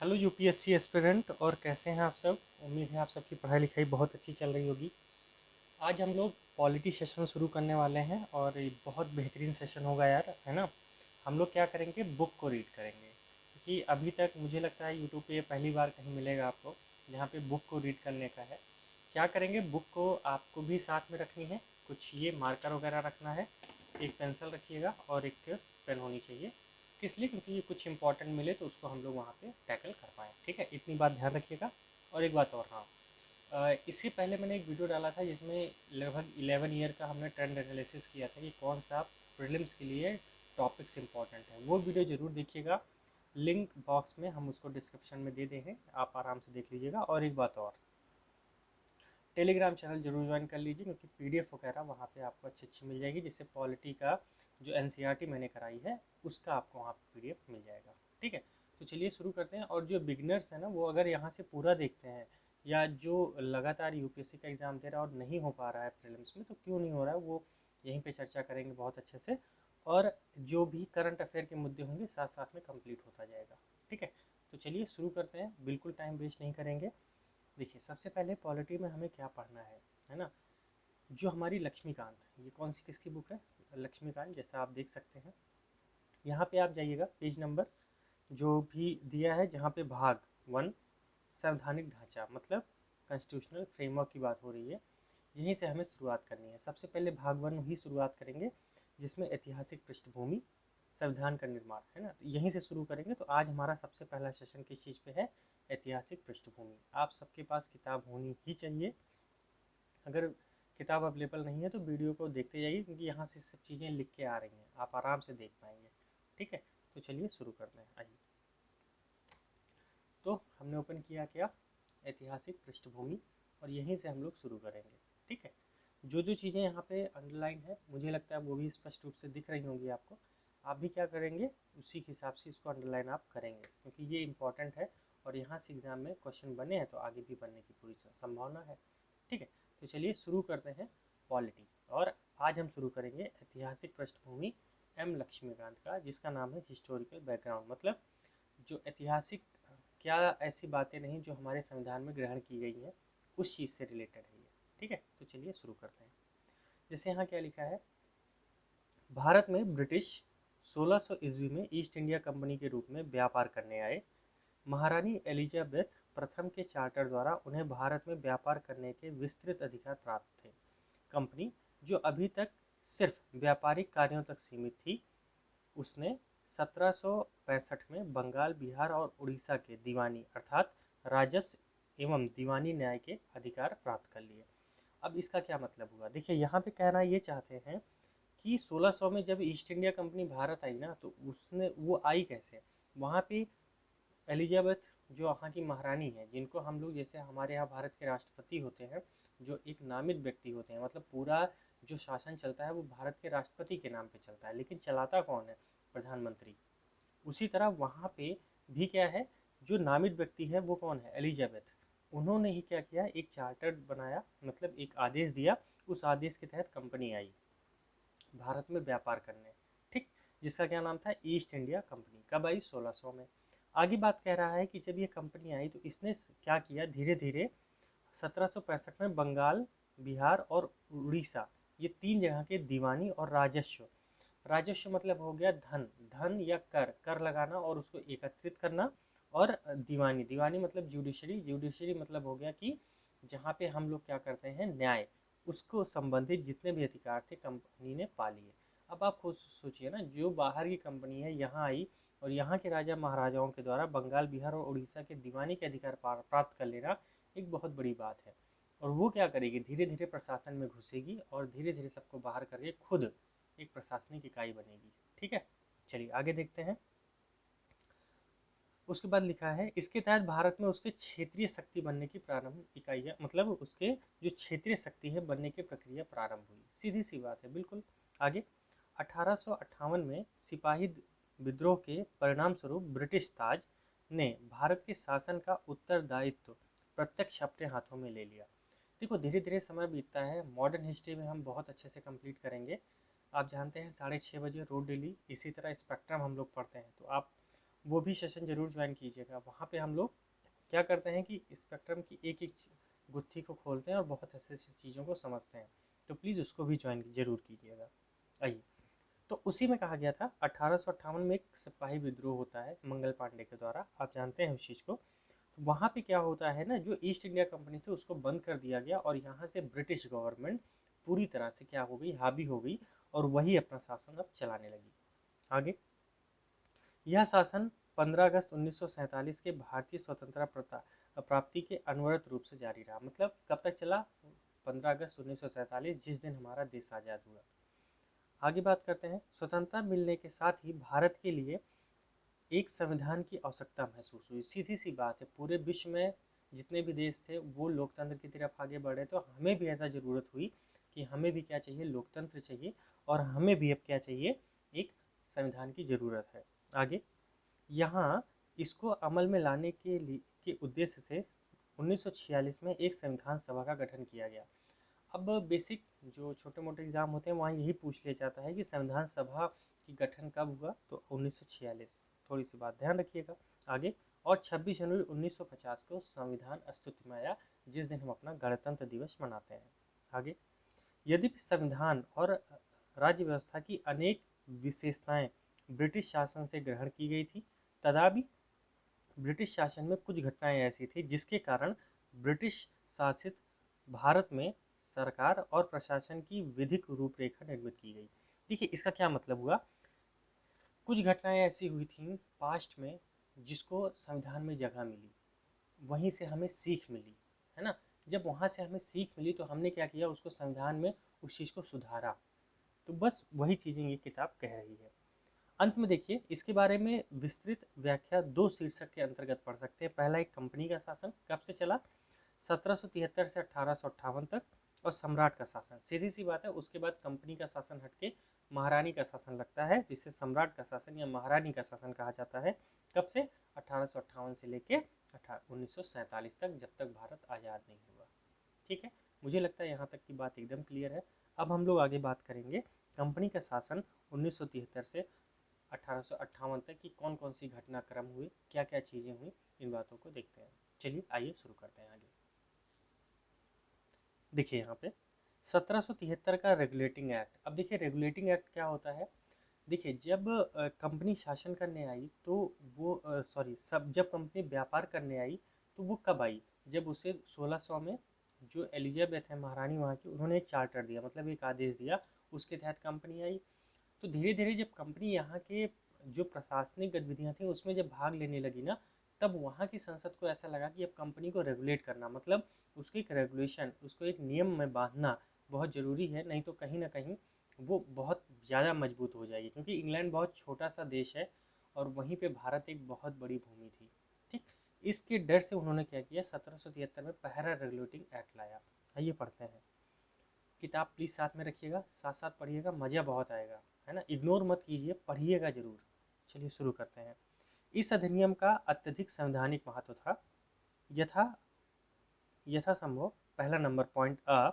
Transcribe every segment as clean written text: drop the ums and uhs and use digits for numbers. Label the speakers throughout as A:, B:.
A: Hello UPSC aspirant, और कैसे हैं आप सब। उम्मीद है आप सबकी पढ़ाई लिखाई बहुत अच्छी चल रही होगी। आज हम लोग पॉलिटी सेशन शुरू करने वाले हैं और ये बहुत बेहतरीन सेशन होगा यार, है ना। हम लोग क्या करेंगे, बुक को रीड करेंगे, क्योंकि अभी तक मुझे लगता है यूट्यूब पे ये पहली बार कहीं मिलेगा आपको जहाँ पे बुक को रीड करने का है। क्या करेंगे, बुक को आपको भी साथ में रखनी है, कुछ ये मार्कर वगैरह रखना है, एक पेंसिल रखिएगा और एक पेन होनी चाहिए। किस लिए, क्योंकि ये कुछ इंपॉर्टेंट मिले तो उसको हम लोग वहाँ पे टैकल कर पाएँ, ठीक है। इतनी बात ध्यान रखिएगा। और एक बात और, हाँ, इससे पहले मैंने एक वीडियो डाला था जिसमें लगभग 11 ईयर का हमने ट्रेंड एनालिसिस किया था कि कौन सा प्रीलिम्स के लिए टॉपिक्स इंपॉर्टेंट है। वो वीडियो ज़रूर देखिएगा, लिंक बॉक्स में हम उसको डिस्क्रिप्शन में दे देंगे, आप आराम से देख लीजिएगा। और एक बात और, टेलीग्राम चैनल जरूर ज्वाइन कर लीजिए, क्योंकि पीडीएफ वगैरह वहाँ पे आपको अच्छी अच्छी मिल जाएगी, जिससे पॉलिटी का जो एनसीईआरटी मैंने कराई है उसका आपको वहाँ पे पीडीएफ मिल जाएगा, ठीक है। तो चलिए शुरू करते हैं। और जो बिगनर्स हैं ना, वो अगर यहाँ से पूरा देखते हैं, या जो लगातार यूपीएससी का एग्ज़ाम दे रहा है और नहीं हो पा रहा है प्रीलिम्स में, तो क्यों नहीं हो रहा है वो यहीं पे चर्चा करेंगे बहुत अच्छे से। और जो भी करंट अफेयर के मुद्दे होंगे साथ साथ में कंप्लीट होता जाएगा, ठीक है। तो चलिए शुरू करते हैं, बिल्कुल टाइम वेस्ट नहीं करेंगे। देखिए, सबसे पहले पॉलिटी में हमें क्या पढ़ना है ना। जो हमारी लक्ष्मीकांत, ये कौन सी किसकी बुक है, लक्ष्मीकांत, जैसा आप देख सकते हैं। यहाँ पे आप जाइएगा, पेज नंबर जो भी दिया है, जहाँ पे भाग 1 संवैधानिक ढांचा, मतलब कॉन्स्टिट्यूशनल फ्रेमवर्क की बात हो रही है, यहीं से हमें शुरुआत करनी है। सबसे पहले भाग 1 ही शुरुआत करेंगे, जिसमें ऐतिहासिक पृष्ठभूमि, संविधान का निर्माण, है ना। तो यहीं से शुरू करेंगे। तो आज हमारा सबसे पहला सेशन किस चीज़ पे है, ऐतिहासिक पृष्ठभूमि। आप सबके पास किताब होनी ही चाहिए। अगर किताब अवेलेबल नहीं है तो वीडियो को देखते जाइए, क्योंकि यहाँ से सब चीज़ें लिख के आ रही हैं, आप आराम से देख पाएंगे, ठीक है। तो चलिए शुरू करते हैं, आइए। तो हमने ओपन किया क्या, ऐतिहासिक पृष्ठभूमि, और यहीं से हम लोग शुरू करेंगे, ठीक है। जो जो चीज़ें यहाँ पे अंडरलाइन है, मुझे लगता है वो भी स्पष्ट रूप से दिख रही होंगी आपको। आप भी क्या करेंगे, उसी के हिसाब से इसको अंडरलाइन आप करेंगे, क्योंकि ये इंपॉर्टेंट है। और यहाँ से एग्ज़ाम में क्वेश्चन बने हैं तो आगे भी बनने की पूरी संभावना है, ठीक है। तो चलिए शुरू करते हैं पॉलिटी। और आज हम शुरू करेंगे ऐतिहासिक पृष्ठभूमि एम लक्ष्मीकांत का, जिसका नाम है हिस्टोरिकल बैकग्राउंड, मतलब जो ऐतिहासिक, क्या ऐसी बातें नहीं जो हमारे संविधान में ग्रहण की गई हैं, उस चीज़ से रिलेटेड है ये, ठीक है। तो चलिए शुरू करते हैं। जैसे यहाँ क्या लिखा है, भारत में ब्रिटिश 1600 ईस्वी में ईस्ट इंडिया कंपनी के रूप में व्यापार करने आए। महारानी एलिजाबेथ प्रथम के चार्टर द्वारा उन्हें भारत में व्यापार करने के विस्तृत अधिकार प्राप्त थे। कंपनी, जो अभी तक सिर्फ व्यापारिक कार्यों तक सीमित थी, उसने 1765 में बंगाल, बिहार और उड़ीसा के दीवानी अर्थात राजस्व एवं दीवानी न्याय के अधिकार प्राप्त कर लिए। अब इसका क्या मतलब हुआ, देखिए यहाँ पे कहना ये चाहते हैं कि 1600 में जब ईस्ट इंडिया कंपनी भारत आई ना, तो उसने वो आई कैसे। वहाँ पे एलिजाबेथ जो वहाँ की महारानी है, जिनको हम लोग, जैसे हमारे यहाँ भारत के राष्ट्रपति होते हैं, जो एक नामित व्यक्ति होते हैं, मतलब पूरा जो शासन चलता है वो भारत के राष्ट्रपति के नाम पे चलता है, लेकिन चलाता कौन है, प्रधानमंत्री। उसी तरह वहाँ पे भी क्या है, जो नामित व्यक्ति है वो कौन है, एलिजाबेथ। उन्होंने ही क्या किया, एक चार्टर बनाया, मतलब एक आदेश दिया। उस आदेश के तहत कंपनी आई भारत में व्यापार करने, ठीक, जिसका क्या नाम था, ईस्ट इंडिया कंपनी। कब आई, 1600 में। आगे बात कह रहा है कि जब ये कंपनी आई तो इसने क्या किया, धीरे धीरे 1765 में बंगाल, बिहार और उड़ीसा, ये तीन जगह के दीवानी और राजस्व, राजस्व मतलब हो गया धन, धन या कर, कर लगाना और उसको एकत्रित करना। और दीवानी, दीवानी मतलब जुडिशरी, जुडिशरी मतलब हो गया कि जहाँ पे हम लोग क्या करते हैं, न्याय, उसको संबंधित जितने भी अधिकार थे कंपनी ने पा लिए। अब आप खुद सोचिए ना, जो बाहर की कंपनी है यहाँ आई, और यहाँ के राजा महाराजाओं के द्वारा बंगाल, बिहार और उड़ीसा के दीवानी के अधिकार प्राप्त कर लेना एक बहुत बड़ी बात है। और वो क्या करेगी, धीरे धीरे प्रशासन में घुसेगी और धीरे धीरे सबको बाहर करके खुद एक प्रशासनिक इकाई बनेगी, ठीक है। चलिए आगे देखते हैं। उसके बाद लिखा है, इसके तहत भारत में उसके क्षेत्रीय शक्ति बनने की प्रारंभ इकाइयाँ, मतलब उसके जो क्षेत्रीय शक्ति है बनने की प्रक्रिया प्रारंभ हुई, सीधी सी बात है बिल्कुल। आगे, 1858 में सिपाही विद्रोह के परिणाम स्वरूप ब्रिटिश ताज ने भारत के शासन का उत्तरदायित्व प्रत्यक्ष अपने हाथों में ले लिया। देखो, धीरे धीरे समय बीतता है, मॉडर्न हिस्ट्री में हम बहुत अच्छे से कंप्लीट करेंगे। आप जानते हैं 6:30 बजे रोड डेली, इसी तरह स्पेक्ट्रम हम लोग पढ़ते हैं, तो आप वो भी सेशन जरूर ज्वाइन कीजिएगा। वहाँ पे हम लोग क्या करते हैं कि स्पेक्ट्रम की एक एक गुत्थी को खोलते हैं और बहुत ऐसे ऐसी चीज़ों को समझते हैं, तो प्लीज़ उसको भी ज्वाइन जरूर कीजिएगा। आइए, तो उसी में कहा गया था 1858 में एक सिपाही विद्रोह होता है मंगल पांडे के द्वारा, आप जानते हैं उस चीज़ को। तो वहाँ पे क्या होता है ना, जो ईस्ट इंडिया कंपनी थी उसको बंद कर दिया गया और यहाँ से ब्रिटिश गवर्नमेंट पूरी तरह से क्या हो गई, हावी हो गई, और वही अपना शासन अब चलाने लगी। आगे, यह शासन 15 अगस्त 1947 के भारतीय स्वतंत्रता प्राप्ति के अनवरत रूप से जारी रहा। मतलब कब तक चला? 15 अगस्त 1947, जिस दिन हमारा देश आज़ाद हुआ। आगे बात करते हैं, स्वतंत्रता मिलने के साथ ही भारत के लिए एक संविधान की आवश्यकता महसूस हुई। सीधी सी बात है, पूरे विश्व में जितने भी देश थे वो लोकतंत्र की तरफ आगे बढ़े, तो हमें भी ऐसा ज़रूरत हुई कि हमें भी क्या चाहिए, लोकतंत्र चाहिए, और हमें भी अब क्या चाहिए, एक संविधान की ज़रूरत है। आगे, यहाँ इसको अमल में लाने के उद्देश्य से 1946 में एक संविधान सभा का गठन किया गया। अब बेसिक जो छोटे मोटे एग्जाम होते हैं वहाँ यही पूछ लिया जाता है कि संविधान सभा की गठन कब हुआ, तो 1946। थोड़ी सी बात ध्यान रखिएगा। आगे, और 26 जनवरी 1950 को संविधान अस्तित्व में आया, जिस दिन हम अपना गणतंत्र दिवस मनाते हैं। आगे, यद्यपि संविधान और राज्य व्यवस्था की अनेक विशेषताएं ब्रिटिश शासन से ग्रहण की गई थी, तथापि ब्रिटिश शासन में कुछ घटनाएं ऐसी थी जिसके कारण ब्रिटिश शासित भारत में सरकार और प्रशासन की विधिक रूपरेखा निर्मित की गई। देखिए, इसका क्या मतलब हुआ, कुछ घटनाएं ऐसी हुई थी पास्ट में जिसको संविधान में जगह मिली, वहीं से हमें सीख मिली, है ना। जब वहाँ से हमें सीख मिली तो हमने क्या किया, उसको संविधान में उस चीज़ को सुधारा। तो बस वही चीज़ें ये किताब कह रही है। अंत में देखिए, इसके बारे में विस्तृत व्याख्या दो शीर्षक के अंतर्गत पढ़ सकते हैं। पहला, एक कंपनी का शासन कब से चला, 1773 से 1858 तक, और सम्राट का शासन। सीधी सी बात है, उसके बाद कंपनी का शासन हटके महारानी का शासन लगता है, जिसे सम्राट का शासन या महारानी का शासन कहा जाता है। कब से? 1858 से लेके 1947 तक, जब तक भारत आज़ाद नहीं हुआ। ठीक है, मुझे लगता है यहाँ तक की बात एकदम क्लियर है। अब हम लोग आगे बात करेंगे कंपनी का शासन 1973 से 1858 तक की कौन कौन सी घटनाक्रम हुए, क्या क्या चीज़ें हुई, इन बातों को देखते हैं। चलिए आइए शुरू करते हैं आगे। देखिए यहाँ पे 1773 का रेगुलेटिंग एक्ट। अब देखिए रेगुलेटिंग एक्ट क्या होता है। देखिए, जब कंपनी शासन करने आई तो वो सॉरी सब जब कंपनी व्यापार करने आई तो वो कब आई, जब उसे 1600 में जो एलिजाबेथ है महारानी वहाँ की, उन्होंने एक चार्टर दिया, मतलब एक आदेश दिया, उसके तहत कंपनी आई। तो धीरे धीरे जब कंपनी यहाँ के जो प्रशासनिक गतिविधियाँ थी उसमें जब भाग लेने लगी ना, तब वहाँ की संसद को ऐसा लगा कि अब कंपनी को रेगुलेट करना, मतलब उसकी एक रेगुलेशन, उसको एक नियम में बांधना बहुत ज़रूरी है, नहीं तो कहीं ना कहीं वो बहुत ज़्यादा मजबूत हो जाएगी। क्योंकि इंग्लैंड बहुत छोटा सा देश है और वहीं पे भारत एक बहुत बड़ी भूमि थी। ठीक, इसके डर से उन्होंने क्या किया, 1773 में पहला रेगुलेटिंग एक्ट लाया। आइए पढ़ते हैं। किताब प्लीज़ साथ में रखिएगा, साथ साथ पढ़िएगा, मज़ा बहुत आएगा, है ना। इग्नोर मत कीजिए, पढ़िएगा ज़रूर। चलिए शुरू करते हैं। इस अधिनियम का अत्यधिक संवैधानिक महत्व था। यथा यथासंभव, पहला नंबर पॉइंट अ,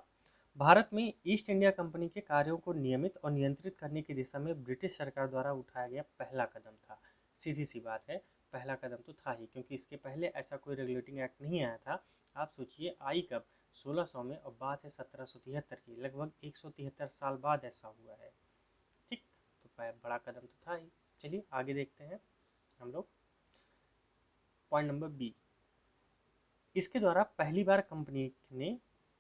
A: भारत में ईस्ट इंडिया कंपनी के कार्यों को नियमित और नियंत्रित करने की दिशा में ब्रिटिश सरकार द्वारा उठाया गया पहला कदम था। सीधी सी बात है, पहला कदम तो था ही, क्योंकि इसके पहले ऐसा कोई रेगुलेटिंग एक्ट नहीं आया था। आप सोचिए आई कब, 1600 में, और बात है 1773 की, लगभग 173 साल बाद ऐसा हुआ है। ठीक, तो बड़ा कदम तो था ही। चलिए आगे देखते हैं हम लोग। पॉइंट नंबर बी, इसके द्वारा पहली बार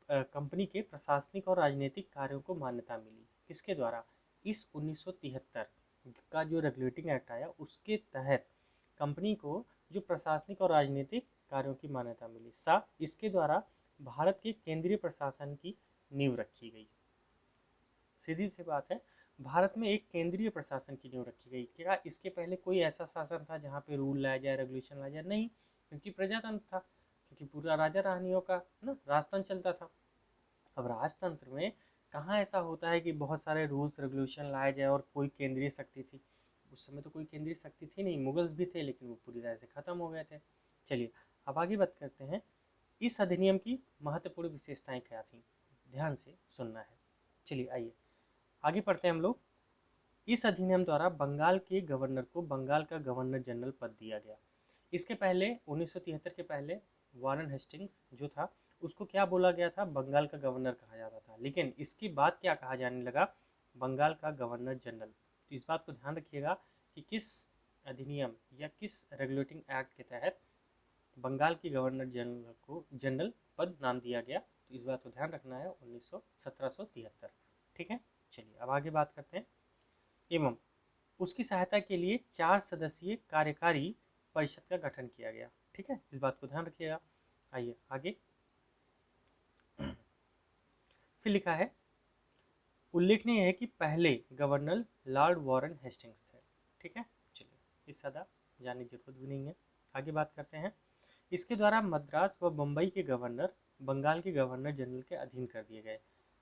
A: कंपनी के प्रशासनिक और राजनीतिक कार्यों को मान्यता मिली। किसके द्वारा? इस 1973 का जो रेगुलेटिंग एक्ट आया उसके तहत कंपनी को जो प्रशासनिक और राजनीतिक कार्यों की मान्यता मिली। इसके द्वारा भारत के केंद्रीय प्रशासन की नींव रखी गई। सीधी सी बात है, भारत में एक केंद्रीय प्रशासन की नींव रखी गई। क्या इसके पहले कोई ऐसा शासन था जहाँ पे रूल लाया जाए, रेगुलेशन लाया जाए? नहीं, क्योंकि प्रजातंत्र था, क्योंकि पूरा राजा रानियों का ना राजतंत्र चलता था। अब राजतंत्र में कहाँ ऐसा होता है कि बहुत सारे रूल्स रेगुलेशन लाए जाए और कोई केंद्रीय शक्ति थी। उस समय तो कोई केंद्रीय शक्ति थी नहीं, मुगल्स भी थे लेकिन वो पूरी तरह से खत्म हो गए थे। चलिए अब आगे बात करते हैं, इस अधिनियम की महत्वपूर्ण विशेषताएं क्या थी, ध्यान से सुनना है। चलिए आइए आगे पढ़ते हैं हम लोग। इस अधिनियम द्वारा बंगाल के गवर्नर को बंगाल का गवर्नर जनरल पद दिया गया। इसके पहले 1973 के पहले वारन हेस्टिंग्स जो था उसको क्या बोला गया था, बंगाल का गवर्नर कहा जाता था, लेकिन इसके बाद क्या कहा जाने लगा, बंगाल का गवर्नर जनरल। तो इस बात को ध्यान रखिएगा कि किस अधिनियम या किस रेगुलेटिंग एक्ट के तहत बंगाल की गवर्नर जनरल को जनरल पद नाम दिया गया। तो इस बात को ध्यान रखना है, 1773। ठीक है, चलिए अब आगे बात करते हैं। एवं उसकी सहायता के लिए 4 सदस्यीय कार्यकारी परिषद का गठन किया गया। ठीक है, इस बात को ध्यान रखिएगा। आइए आगे फिर लिखा है, उल्लेखनीय है कि पहले गवर्नर लॉर्ड वॉरेन हेस्टिंग्स थे। ठीक है, चलिए इस ज़्यादा जानने की जरूरत भी नहीं है, आगे बात करते हैं। इसके द्वारा मद्रास व बम्बई के गवर्नर बंगाल के गवर्नर जनरल के अधीन कर दिए गए।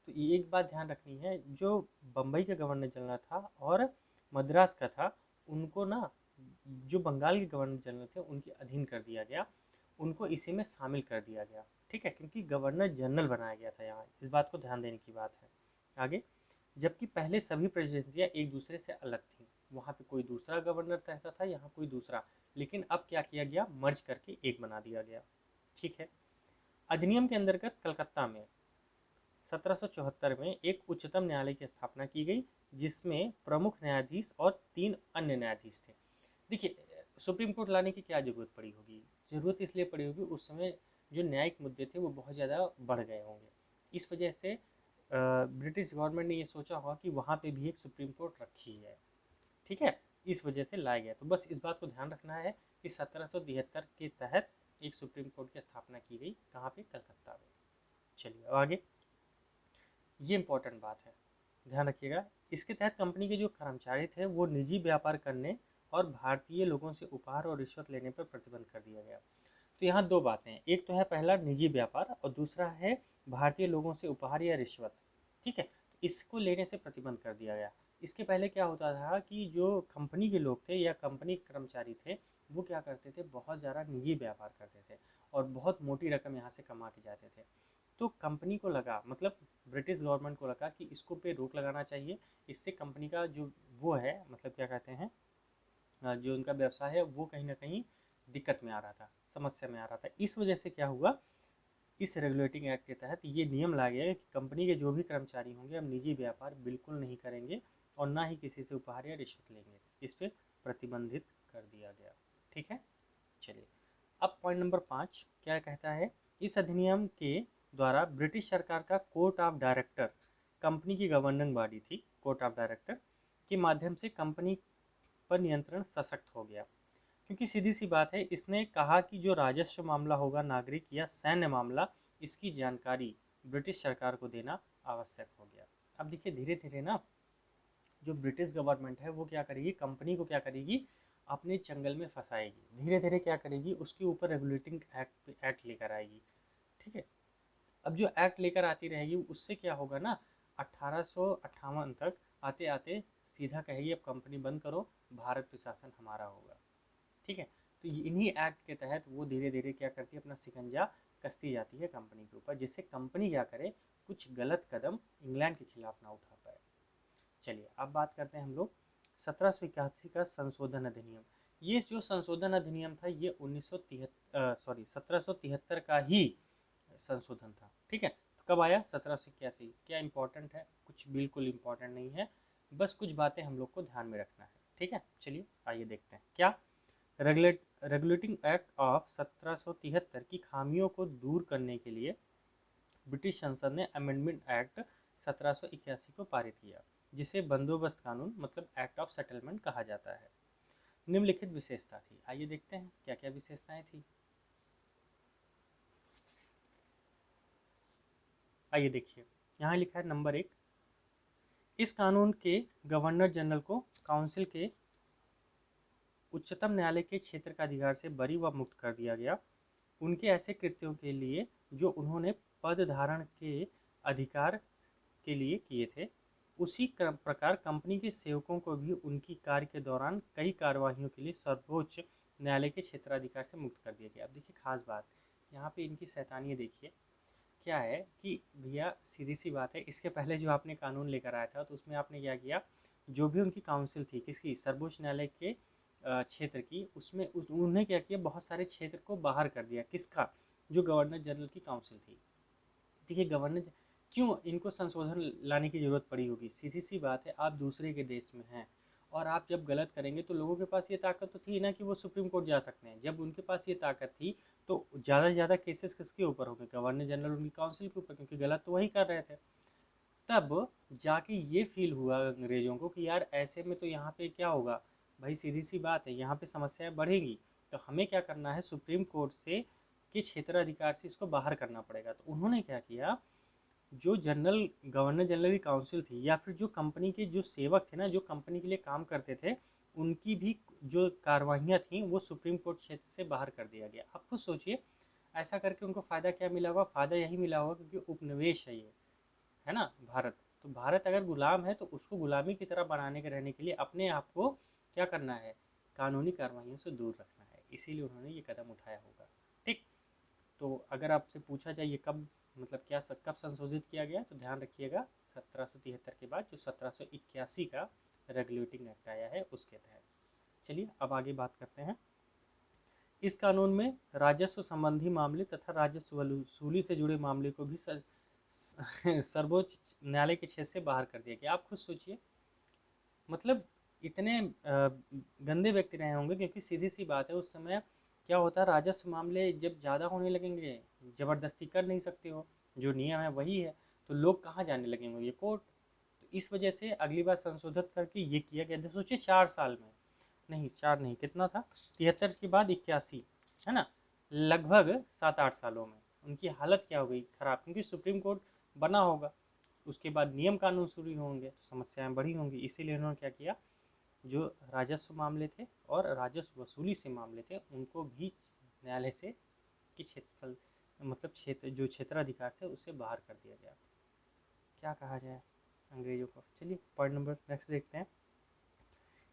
A: तो ये एक बात ध्यान रखनी है, जो बम्बई का गवर्नर जनरल था और मद्रास का था, उनको ना जो बंगाल के गवर्नर जनरल थे उनके अधीन कर दिया गया, उनको इसी में शामिल कर दिया गया। ठीक है, क्योंकि गवर्नर जनरल बनाया गया था यहाँ, इस बात को ध्यान देने की बात है। आगे, जबकि पहले सभी प्रेसिडेंसियाँ एक दूसरे से अलग थीं, वहाँ पे कोई दूसरा गवर्नर रहता था, यहाँ कोई दूसरा, लेकिन अब क्या किया गया, मर्ज करके एक बना दिया गया। ठीक है, अधिनियम के अंतर्गत कलकत्ता में 1774 में एक उच्चतम न्यायालय की स्थापना की गई, जिसमें प्रमुख न्यायाधीश और 3 अन्य न्यायाधीश थे। देखिए, सुप्रीम कोर्ट लाने की क्या जरूरत पड़ी होगी, जरूरत इसलिए पड़ी होगी उस समय जो न्यायिक मुद्दे थे वो बहुत ज़्यादा बढ़ गए होंगे, इस वजह से ब्रिटिश गवर्नमेंट ने ये सोचा होगा कि वहाँ पे भी एक सुप्रीम कोर्ट रखी है। ठीक है, इस वजह से लाया गया। तो बस इस बात को ध्यान रखना है कि 1773 के तहत एक सुप्रीम कोर्ट की स्थापना की गई, कहाँ पे, कलकत्ता में। चलिए अब आगे, ये इंपॉर्टेंट बात है, ध्यान रखिएगा। इसके तहत कंपनी के जो कर्मचारी थे वो निजी व्यापार करने और भारतीय लोगों से उपहार और रिश्वत लेने पर प्रतिबंध कर दिया गया। तो यहाँ दो बातें हैं, एक तो है पहला निजी व्यापार और दूसरा है भारतीय लोगों से उपहार या रिश्वत। ठीक है, तो इसको लेने से प्रतिबंध कर दिया गया। इसके पहले क्या होता था कि जो कंपनी के लोग थे या कंपनी के कर्मचारी थे वो क्या करते थे, बहुत ज़्यादा निजी व्यापार करते थे और बहुत मोटी रकम यहाँ से कमा के जाते थे। तो कंपनी को लगा, मतलब ब्रिटिश गवर्नमेंट को लगा कि इसको पे रोक लगाना चाहिए, इससे कंपनी का जो वो है, मतलब क्या कहते हैं, जो उनका व्यवसाय है वो कहीं ना कहीं दिक्कत में आ रहा था, समस्या में आ रहा था। इस वजह से क्या हुआ, इस रेगुलेटिंग एक्ट के तहत ये नियम लाया गया कि कंपनी के जो भी कर्मचारी होंगे अब निजी व्यापार बिल्कुल नहीं करेंगे और ना ही किसी से उपहार या रिश्वत लेंगे, इस पर प्रतिबंधित कर दिया गया। ठीक है, चलिए अब पॉइंट नंबर 5 क्या कहता है, इस अधिनियम के द्वारा ब्रिटिश सरकार का कोर्ट ऑफ डायरेक्टर, कंपनी की गवर्निंग बॉडी थी कोर्ट ऑफ डायरेक्टर, के माध्यम से कंपनी पर नियंत्रण सशक्त हो गया। क्योंकि सीधी सी बात है, इसने कहा कि जो राजस्व मामला होगा, नागरिक या सैन्य मामला, इसकी जानकारी ब्रिटिश सरकार को देना आवश्यक हो गया। अब देखिए धीरे धीरे ना जो ब्रिटिश गवर्नमेंट है वो क्या करेगी, कंपनी को क्या करेगी, अपने चंगल में फंसाएगी, धीरे धीरे क्या करेगी, उसके ऊपर रेगुलेटिंग एक्ट लेकर आएगी। ठीक है, अब जो एक्ट लेकर आती रहेगी उससे क्या होगा ना, 1858 तक आते आते सीधा कहेगी अब कंपनी बंद करो, भारत प्रशासन हमारा होगा। ठीक है, तो इन्हीं एक्ट के तहत वो धीरे धीरे क्या करती है, अपना शिकंजा कसती जाती है कंपनी के ऊपर, जिससे कंपनी क्या करे, कुछ गलत कदम इंग्लैंड के खिलाफ ना उठा पाए। चलिए अब बात करते हैं हम लोग 1781 का संशोधन अधिनियम। ये जो संशोधन अधिनियम था ये 1773 का ही संशोधन था। ठीक है, तो कब आया, 1781। क्या इंपॉर्टेंट है, कुछ बिल्कुल इंपॉर्टेंट नहीं है, बस कुछ बातें हम लोग को ध्यान में रखना है। ठीक है, चलिए आइए देखते हैं क्या, रेगुलेटिंग एक्ट ऑफ 1773 की खामियों को दूर करने के लिए ब्रिटिश संसद ने अमेंडमेंट एक्ट 1781 को पारित किया, जिसे बंदोबस्त कानून मतलब एक्ट ऑफ सेटलमेंट कहा जाता है। निम्नलिखित विशेषता थी, आइए देखते हैं क्या क्या विशेषताएं थी। आइए देखिए, यहाँ लिखा है नंबर 1, इस कानून के गवर्नर जनरल को काउंसिल के उच्चतम न्यायालय के क्षेत्र का अधिकार से बरी व मुक्त कर दिया गया, उनके ऐसे कृत्यों के लिए जो उन्होंने पद धारण के अधिकार के लिए किए थे। उसी प्रकार कंपनी के सेवकों को भी उनकी कार्य के दौरान कई कार्यवाहियों के लिए सर्वोच्च न्यायालय के क्षेत्राधिकार से मुक्त कर दिया गया। अब देखिए खास बात, यहाँ पे इनकी शैतानी देखिए क्या है कि भैया सीधी सी बात है, इसके पहले जो आपने कानून लेकर आया था तो उसमें आपने क्या किया, जो भी उनकी काउंसिल थी किसकी, सर्वोच्च न्यायालय के क्षेत्र की, उसमें उन्होंने क्या किया, बहुत सारे क्षेत्र को बाहर कर दिया। किसका, जो गवर्नर जनरल की काउंसिल थी। देखिए गवर्नर क्यों इनको संशोधन लाने की जरूरत पड़ी होगी, सीधी सी बात है, आप दूसरे के देश में हैं और आप जब गलत करेंगे तो लोगों के पास ये ताकत तो थी ना कि वो सुप्रीम कोर्ट जा सकते हैं। जब उनके पास ये ताकत थी तो ज़्यादा से ज़्यादा केसेस किसके ऊपर होंगे, गवर्नर जनरल उनकी काउंसिल के ऊपर, क्योंकि गलत तो वही कर रहे थे। तब जाके ये फील हुआ अंग्रेज़ों को कि यार ऐसे में तो यहाँ पे क्या होगा भाई, सीधी सी बात है, यहाँ पे समस्याएं बढ़ेंगी। तो हमें क्या करना है, सुप्रीम कोर्ट से के क्षेत्राधिकार से इसको बाहर करना पड़ेगा। तो उन्होंने क्या किया, जो जनरल गवर्नर जनरल की काउंसिल थी या फिर जो कंपनी के जो सेवक थे ना, जो कंपनी के लिए काम करते थे, उनकी भी जो कार्रवाइयाँ थी वो सुप्रीम कोर्ट क्षेत्र से बाहर कर दिया गया। आप खुद सोचिए ऐसा करके उनको फ़ायदा क्या मिला होगा, फ़ायदा यही मिला होगा क्योंकि उपनिवेश है ये, है ना भारत। तो भारत अगर गुलाम है तो उसको गुलामी की तरह बनाने के रहने के लिए अपने आप को क्या करना है, कानूनी कार्रवाइयों से दूर रखना है, इसीलिए उन्होंने ये कदम उठाया होगा। ठीक, तो अगर आपसे पूछा जाए ये कब, मतलब क्या कब संशोधित किया गया, तो ध्यान रखिएगा 1773 के बाद जो 1781 का रेगुलेटिंग एक्ट आया है उसके तहत। चलिए अब आगे बात करते हैं। इस कानून में राजस्व संबंधी मामले तथा राजस्व वसूली से जुड़े मामले को भी सर्वोच्च न्यायालय के क्षेत्र से बाहर कर दिया गया। आप खुद सोचिए, मतलब इतने गंदे व्यक्ति रहे होंगे, क्योंकि सीधी सी बात है उस समय क्या होता है, राजस्व मामले जब ज़्यादा होने लगेंगे, ज़बरदस्ती कर नहीं सकते हो, जो नियम है वही है, तो लोग कहाँ जाने लगेंगे, ये कोर्ट। तो इस वजह से अगली बार संशोधित करके ये किया गया। सोचिए 4 साल में, नहीं 4 नहीं, कितना था, 73 के बाद 81, है ना, लगभग 7-8 सालों में उनकी हालत क्या हो गई, खराब, क्योंकि सुप्रीम कोर्ट बना होगा, उसके बाद नियम कानून शुरू होंगे तो समस्याएं बढ़ी होंगी। इसीलिए उन्होंने क्या किया, जो राजस्व मामले थे और राजस्व वसूली से मामले थे उनको भी न्यायालय से कि क्षेत्रफल, मतलब क्षेत्र जो क्षेत्राधिकार थे उससे बाहर कर दिया गया। क्या कहा जाए अंग्रेजों को। चलिए पॉइंट नंबर नेक्स्ट देखते हैं।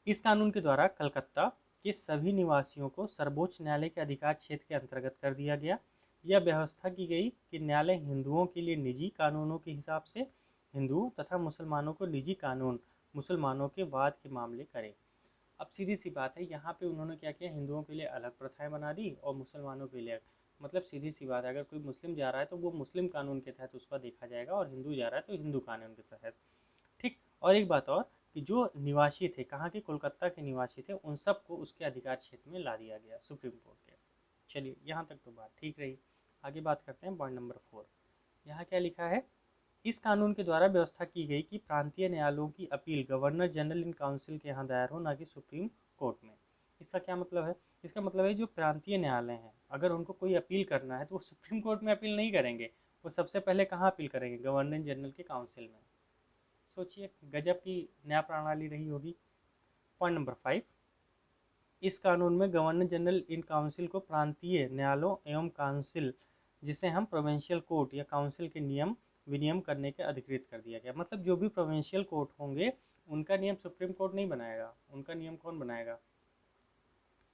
A: इस कानून के द्वारा कलकत्ता के सभी निवासियों को सर्वोच्च न्यायालय के अधिकार क्षेत्र के अंतर्गत कर दिया गया। यह व्यवस्था की गई कि न्यायालय हिंदुओं के लिए निजी कानूनों के हिसाब से हिंदुओं तथा मुसलमानों को निजी कानून मुसलमानों के वाद के मामले करे। अब सीधी सी बात है, यहाँ पे उन्होंने क्या किया, हिंदुओं के लिए अलग प्रथाएं बना दी और मुसलमानों के लिए, मतलब सीधी सी बात है, अगर कोई मुस्लिम जा रहा है तो वो मुस्लिम कानून के तहत उसका देखा जाएगा और हिंदू जा रहा है तो हिंदू कानून के तहत। ठीक, और एक बात और कि जो निवासी थे, कहाँ के, कोलकाता के निवासी थे, उन सबको उसके अधिकार क्षेत्र में ला दिया गया सुप्रीम कोर्ट के। चलिए यहाँ तक तो बात ठीक रही। आगे बात करते हैं पॉइंट नंबर 4। यहाँ क्या लिखा है, इस कानून के द्वारा व्यवस्था की गई कि प्रांतीय न्यायालयों की appeal governor general in council के यहाँ दायर हो, ना कि सुप्रीम कोर्ट में। इसका क्या मतलब है, इसका मतलब है जो प्रांतीय न्यायालय हैं अगर उनको कोई अपील करना है तो वो सुप्रीम कोर्ट में अपील नहीं करेंगे, वो सबसे पहले कहाँ अपील करेंगे, गवर्नर जनरल के काउंसिल में। सोचिए गजब की न्याय प्रणाली रही होगी। पॉइंट नंबर 5, इस कानून में गवर्नर जनरल इन काउंसिल को प्रांतीय न्यायालयों एवं काउंसिल, जिसे हम प्रोविंशियल कोर्ट या काउंसिल के नियम विनियम करने के अधिकृत कर दिया गया। मतलब जो भी प्रोविंशियल कोर्ट होंगे उनका नियम सुप्रीम कोर्ट नहीं बनाएगा, उनका नियम कौन बनाएगा,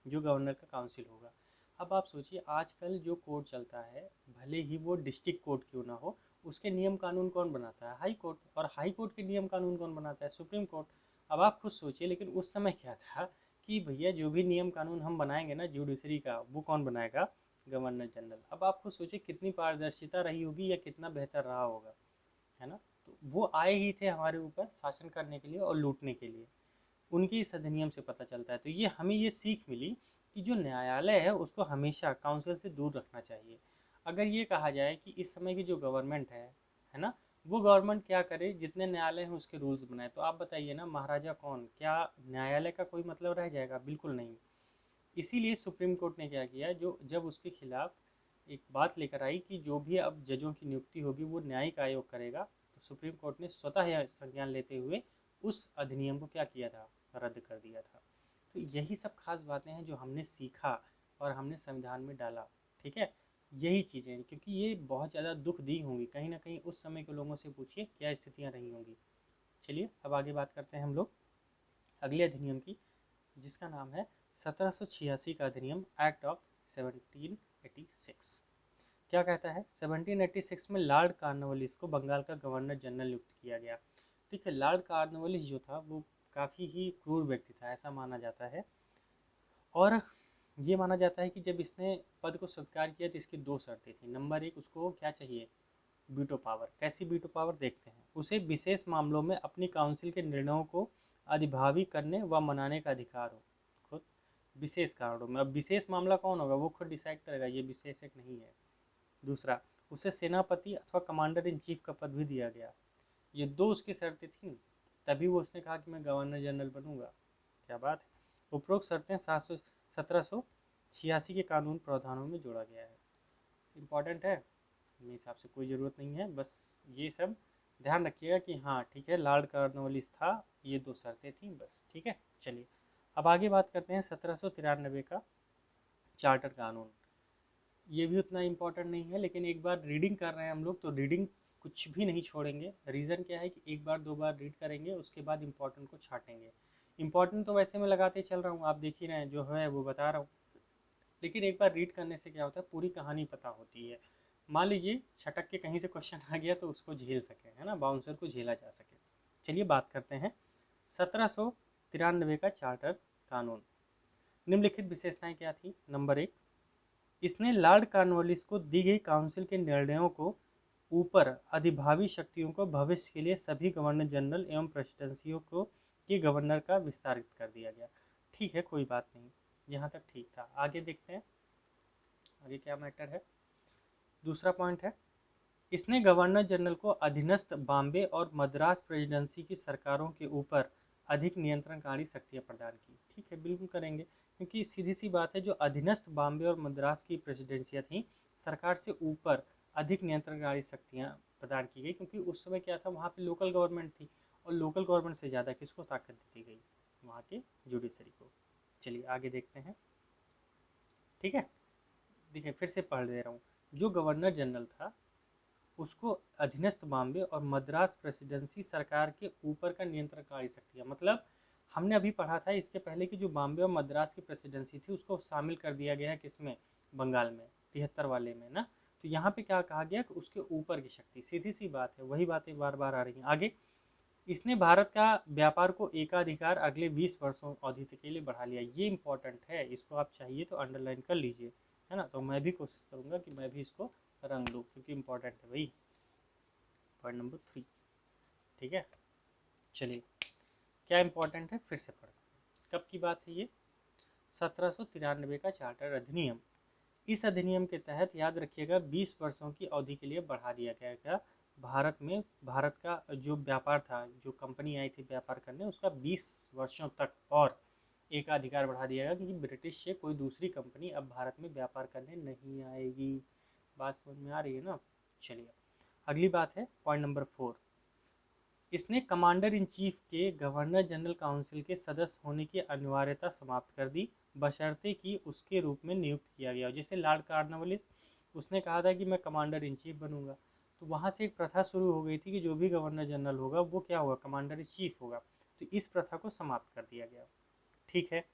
A: जो गवर्नर का काउंसिल होगा। अब आप सोचिए आजकल जो कोर्ट चलता है, भले ही वो डिस्ट्रिक्ट कोर्ट क्यों ना हो, उसके नियम कानून कौन बनाता है, हाई कोर्ट, और हाई कोर्ट के नियम कानून कौन बनाता है, सुप्रीम कोर्ट। अब आप खुद सोचिए, लेकिन उस समय क्या था कि भैया जो भी नियम कानून हम बनाएंगे ना जुडिशरी का, वो कौन बनाएगा, गवर्नर जनरल। अब आप खुद सोचिए कितनी पारदर्शिता रही होगी या कितना बेहतर रहा होगा, है ना। तो वो आए ही थे हमारे ऊपर शासन करने के लिए और लूटने के लिए, उनकी इस अधिनियम से पता चलता है। तो ये हमें ये सीख मिली कि जो न्यायालय है उसको हमेशा काउंसिल से दूर रखना चाहिए। अगर ये कहा जाए कि इस समय की जो गवर्नमेंट है ना, वो गवर्नमेंट क्या करे, जितने न्यायालय हैं उसके रूल्स बनाए, तो आप बताइए ना, महाराजा कौन, क्या न्यायालय का कोई मतलब रह जाएगा, बिल्कुल नहीं। इसीलिए सुप्रीम कोर्ट ने क्या किया, जो जब उसके खिलाफ एक बात लेकर आई कि जो भी अब जजों की नियुक्ति होगी वो न्यायिक आयोग करेगा, तो सुप्रीम कोर्ट ने स्वतः यह संज्ञान लेते हुए उस अधिनियम को क्या किया था, रद्द कर दिया था। तो यही सब खास बातें हैं जो हमने सीखा और हमने संविधान में डाला। ठीक है, यही चीज़ें हैं, क्योंकि ये बहुत ज़्यादा दुख दी होंगी कहीं ना कहीं, उस समय के लोगों से पूछिए क्या स्थितियाँ रही होंगी। चलिए अब आगे बात करते हैं हम लोग अगले अधिनियम की, जिसका नाम है 1786 का अधिनियम, एक्ट ऑफ 1786। क्या कहता है, 1786 में लॉर्ड कॉर्नवालिस को बंगाल का गवर्नर जनरल नियुक्त किया गया। ठीक है, लॉर्ड कॉर्नवालिस जो था वो काफ़ी ही क्रूर व्यक्ति था, ऐसा माना जाता है। और ये माना जाता है कि जब इसने पद को स्वीकार किया तो इसकी दो शर्तें थी। नंबर एक, उसको क्या चाहिए, वीटो पावर। कैसी वीटो पावर देखते हैं। उसे विशेष मामलों में अपनी काउंसिल के निर्णयों को अधिभावी करने व मनाने का अधिकार हो, खुद विशेष कारणों में। अब विशेष मामला कौन होगा, वो खुद डिसाइड करेगा, ये विशेषक नहीं है। दूसरा, उसे सेनापति अथवा कमांडर इन चीफ का पद भी दिया गया। ये दो उसकी शर्तें थीं, तभी वो उसने कहा कि मैं गवर्नर जनरल बनूंगा। क्या बात है। उपरोक्त शर्तें 1786 के कानून प्रावधानों में जोड़ा गया है। इम्पॉर्टेंट है, मेरे हिसाब से कोई ज़रूरत नहीं है, बस ये सब ध्यान रखिएगा कि हाँ ठीक है, लॉर्ड कॉर्नवालिस था, ये दो शर्तें थी बस। ठीक है, चलिए अब आगे बात करते हैं 1793 का चार्टर कानून। ये भी उतना इम्पोर्टेंट नहीं है, लेकिन एक बार रीडिंग कर रहे हैं हम लोग तो रीडिंग कुछ भी नहीं छोड़ेंगे। रीज़न क्या है कि एक बार दो बार रीड करेंगे, उसके बाद इम्पोर्टेंट को छाटेंगे। इम्पोर्टेंट तो वैसे मैं लगाते चल रहा हूँ, आप देख ही रहे हैं, जो है वो बता रहा हूँ। लेकिन एक बार रीड करने से क्या होता है, पूरी कहानी पता होती है। मान लीजिए छटक के कहीं से क्वेश्चन आ गया तो उसको झेल सके, है ना, बाउंसर को झेला जा सके। चलिए बात करते हैं 1793 का चार्टर कानून। निम्नलिखित विशेषताएं क्या थी। नंबर एक, इसने लॉर्ड कॉर्नवालिस को दी गई काउंसिल के निर्णयों को ऊपर अधिभावी शक्तियों को भविष्य के लिए सभी गवर्नर जनरल एवं प्रेसिडेंसियों को के गवर्नर का विस्तारित कर दिया गया। ठीक है, कोई बात नहीं, यहाँ तक ठीक था। आगे देखते हैं आगे क्या मैटर है। दूसरा पॉइंट है, इसने गवर्नर जनरल को अधीनस्थ बॉम्बे और मद्रास प्रेसिडेंसी की सरकारों के ऊपर अधिक नियंत्रणकारी शक्तियां प्रदान की। ठीक है, बिल्कुल करेंगे, क्योंकि सीधी सी बात है, जो अधीनस्थ बॉम्बे और मद्रास की प्रेसिडेंसियां थीं, सरकार से ऊपर अधिक नियंत्रणकारी शक्तियां प्रदान की गई, क्योंकि उस समय क्या था, वहाँ पे लोकल गवर्नमेंट थी, और लोकल गवर्नमेंट से ज़्यादा किसको ताकत दी गई, वहाँ के जुडिशरी को। चलिए आगे देखते हैं। ठीक है, देखिए फिर से पढ़ दे रहा हूँ। जो गवर्नर जनरल था उसको अधीनस्थ बॉम्बे और मद्रास प्रेसिडेंसी सरकार के ऊपर का नियंत्रणकारी शक्तियाँ, मतलब हमने अभी पढ़ा था इसके पहले कि जो बॉम्बे और मद्रास की प्रेसिडेंसी थी उसको शामिल कर दिया गया है किसमें, बंगाल में, 73 वाले में ना। तो यहाँ पे क्या कहा गया कि उसके ऊपर की शक्ति। सीधी सी बात है, वही बातें बार बार आ रही हैं। आगे, इसने भारत का व्यापार को एकाधिकार अगले 20 वर्षों अवधि के लिए बढ़ा लिया। ये इंपॉर्टेंट है, इसको आप चाहिए तो अंडरलाइन कर लीजिए, है ना। तो मैं भी कोशिश करूंगा कि मैं भी इसको रंग लूँ, क्योंकि इंपॉर्टेंट है भाई। Point number 3। ठीक है, चलिए क्या इंपॉर्टेंट है फिर से पढ़ते हैं। कब की बात है ये, 1793 का चार्टर अधिनियम। इस अधिनियम के तहत याद रखिएगा 20 वर्षों की अवधि के लिए बढ़ा दिया गया। भारत में, भारत का जो व्यापार था, जो कंपनी आई थी व्यापार करने, उसका 20 वर्षों तक और एकाधिकार बढ़ा दिया गया, क्योंकि ब्रिटिश से कोई दूसरी कंपनी अब भारत में व्यापार करने नहीं आएगी। बात समझ में आ रही है ना। चलिए अगली बात है पॉइंट नंबर 4। इसने कमांडर इन चीफ के गवर्नर जनरल काउंसिल के सदस्य होने की अनिवार्यता समाप्त कर दी, बशर्ते कि उसके रूप में नियुक्त किया गया। जैसे लॉर्ड कॉर्नवालिस, उसने कहा था कि मैं कमांडर इन चीफ बनूंगा, तो वहाँ से एक प्रथा शुरू हो गई थी कि जो भी गवर्नर जनरल होगा वो क्या होगा, कमांडर इन चीफ होगा। तो इस प्रथा को समाप्त कर दिया गया। ठीक है,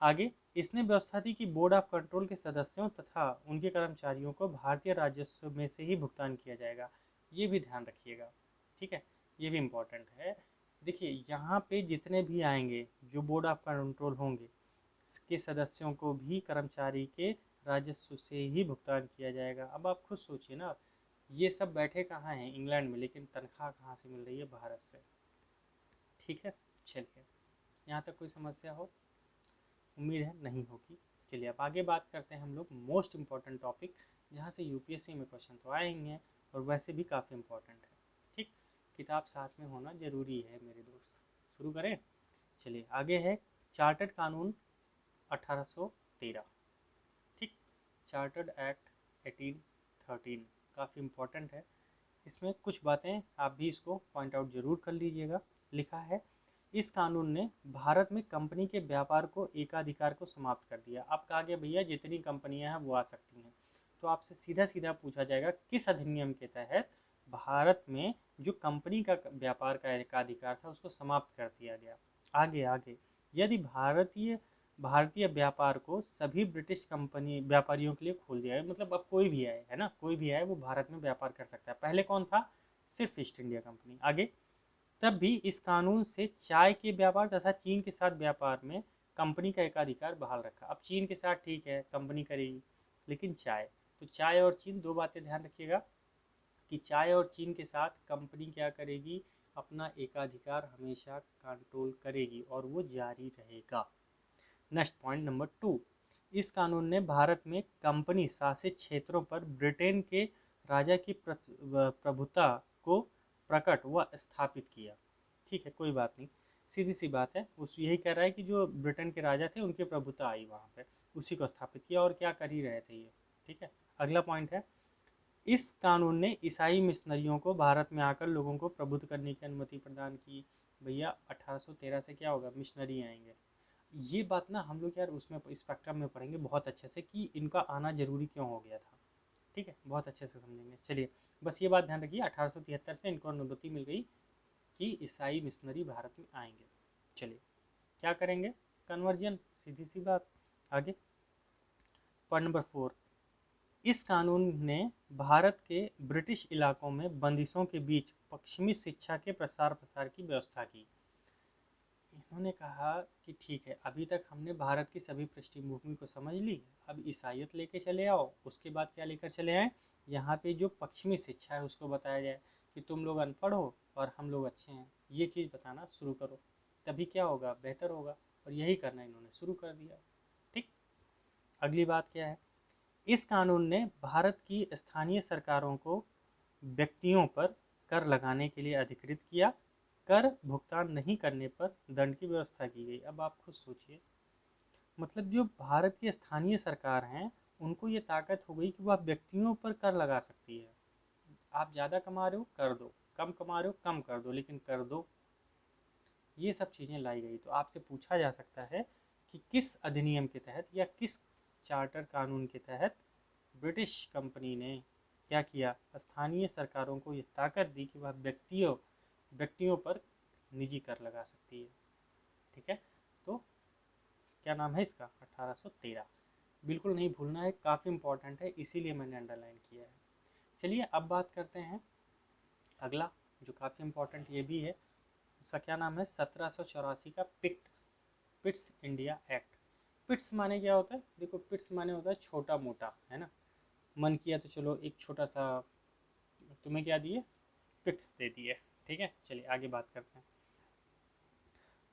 A: आगे, इसने व्यवस्था थी कि बोर्ड ऑफ कंट्रोल के सदस्यों तथा उनके कर्मचारियों को भारतीय राजस्व में से ही भुगतान किया जाएगा। ये भी ध्यान रखिएगा। ठीक है, ये भी इम्पोर्टेंट है। देखिए यहाँ पे जितने भी आएंगे जो बोर्ड ऑफ कंट्रोल होंगे के सदस्यों को भी कर्मचारी के राजस्व से ही भुगतान किया जाएगा। अब आप खुद सोचिए ना, ये सब बैठे कहाँ हैं, इंग्लैंड में, लेकिन तनख्वाह कहाँ से मिल रही है, भारत से। ठीक है, चलिए यहाँ तक कोई समस्या हो, उम्मीद है नहीं होगी। चलिए अब आगे बात करते हैं हम लोग मोस्ट इम्पॉर्टेंट टॉपिक, जहाँ से यूपीएससी में क्वेश्चन तो आएंगे और वैसे भी काफ़ी इम्पोर्टेंट है। ठीक, किताब साथ में होना ज़रूरी है मेरे दोस्त। शुरू करें। चलिए आगे है चार्टर्ड कानून 1813। ठीक, चार्टर्ड एक्ट 1813 काफ़ी इम्पोर्टेंट है। इसमें कुछ बातें आप भी इसको पॉइंट आउट जरूर कर लीजिएगा। लिखा है, इस कानून ने भारत में कंपनी के व्यापार को एकाधिकार को समाप्त कर दिया। अब कहा गया भैया जितनी कंपनियां हैं वो आ सकती हैं, तो आपसे सीधा सीधा पूछा जाएगा किस अधिनियम के तहत भारत में जो कंपनी का व्यापार का एकाधिकार था उसको समाप्त कर दिया गया। आगे आगे, यदि भारतीय व्यापार को सभी ब्रिटिश कंपनी व्यापारियों के लिए खोल दिया है, मतलब अब कोई भी आए, है ना, कोई भी आए वो भारत में व्यापार कर सकता है। पहले कौन था, सिर्फ ईस्ट इंडिया कंपनी। आगे, तब भी इस कानून से चाय के व्यापार तथा चीन के साथ व्यापार में कंपनी का एकाधिकार बहाल रखा। अब चीन के साथ ठीक है कंपनी करेगी, लेकिन चाय, तो चाय और चीन दो बातें ध्यान रखिएगा कि चाय और चीन के साथ कंपनी क्या करेगी, अपना एकाधिकार हमेशा कंट्रोल करेगी और वो जारी रहेगा। नेक्स्ट पॉइंट नंबर 2, इस कानून ने भारत में कंपनी शासित क्षेत्रों पर ब्रिटेन के राजा की प्रभुता को प्रकट व स्थापित किया। ठीक है, कोई बात नहीं, सीधी सी बात है, उस यही कह रहा है कि जो ब्रिटेन के राजा थे उनकी प्रभुता आई वहाँ पे, उसी को स्थापित किया, और क्या कर ही रहे थे ये। ठीक है, अगला पॉइंट है, इस कानून ने ईसाई मिशनरियों को भारत में आकर लोगों को प्रबुद्ध करने की अनुमति प्रदान की। भैया 1813 से क्या होगा, मिशनरी आएंगे। ये बात ना हम लोग यार उसमें स्पेक्ट्रम में पढ़ेंगे बहुत अच्छे से कि इनका आना जरूरी क्यों हो गया था। ठीक है, बहुत अच्छे से समझेंगे। चलिए बस ये बात ध्यान रखिए, 1873 से इनको अनुमति मिल गई कि ईसाई मिशनरी भारत में आएंगे। चलिए क्या करेंगे, कन्वर्जन, सीधी सी बात। आगे पॉइंट नंबर 4, इस कानून ने भारत के ब्रिटिश इलाकों में बंदिशों के बीच पश्चिमी शिक्षा के प्रसार की व्यवस्था की। इन्होंने कहा कि ठीक है, अभी तक हमने भारत की सभी पृष्ठभूमि को समझ ली, अब ईसाइयत लेके चले आओ। उसके बाद क्या लेकर चले आए, यहाँ पे जो पश्चिमी शिक्षा है उसको बताया जाए कि तुम लोग अनपढ़ हो और हम लोग अच्छे हैं, ये चीज़ बताना शुरू करो, तभी क्या होगा, बेहतर होगा। और यही करना इन्होंने शुरू कर दिया। ठीक, अगली बात क्या है, इस कानून ने भारत की स्थानीय सरकारों को व्यक्तियों पर कर लगाने के लिए अधिकृत किया। कर भुगतान नहीं करने पर दंड की व्यवस्था की गई। अब आप खुद सोचिए, मतलब जो भारत की स्थानीय सरकार हैं उनको ये ताकत हो गई कि वह व्यक्तियों पर कर लगा सकती है। आप ज़्यादा कमा रहे हो कर दो, कम कमा रहे हो कम कर दो, लेकिन कर दो। ये सब चीज़ें लाई गई। तो आपसे पूछा जा सकता है कि किस अधिनियम के तहत या किस चार्टर कानून के तहत ब्रिटिश कंपनी ने क्या किया, स्थानीय सरकारों को ये ताकत दी कि वह व्यक्तियों पर निजी कर लगा सकती है। ठीक है, तो क्या नाम है इसका, 1813। बिल्कुल नहीं भूलना है, काफ़ी इंपॉर्टेंट है, इसीलिए मैंने अंडरलाइन किया है। चलिए अब बात करते हैं अगला, जो काफ़ी इंपॉर्टेंट ये भी है, इसका क्या नाम है, 1784 का पिट्स इंडिया एक्ट। पिट्स माने क्या होता है, देखो पिट्स माने होता है छोटा मोटा, है ना। मन किया तो चलो एक छोटा सा तुम्हें क्या दिए, पिट्स दे दिए। ठीक है, चलिए आगे बात करते हैं।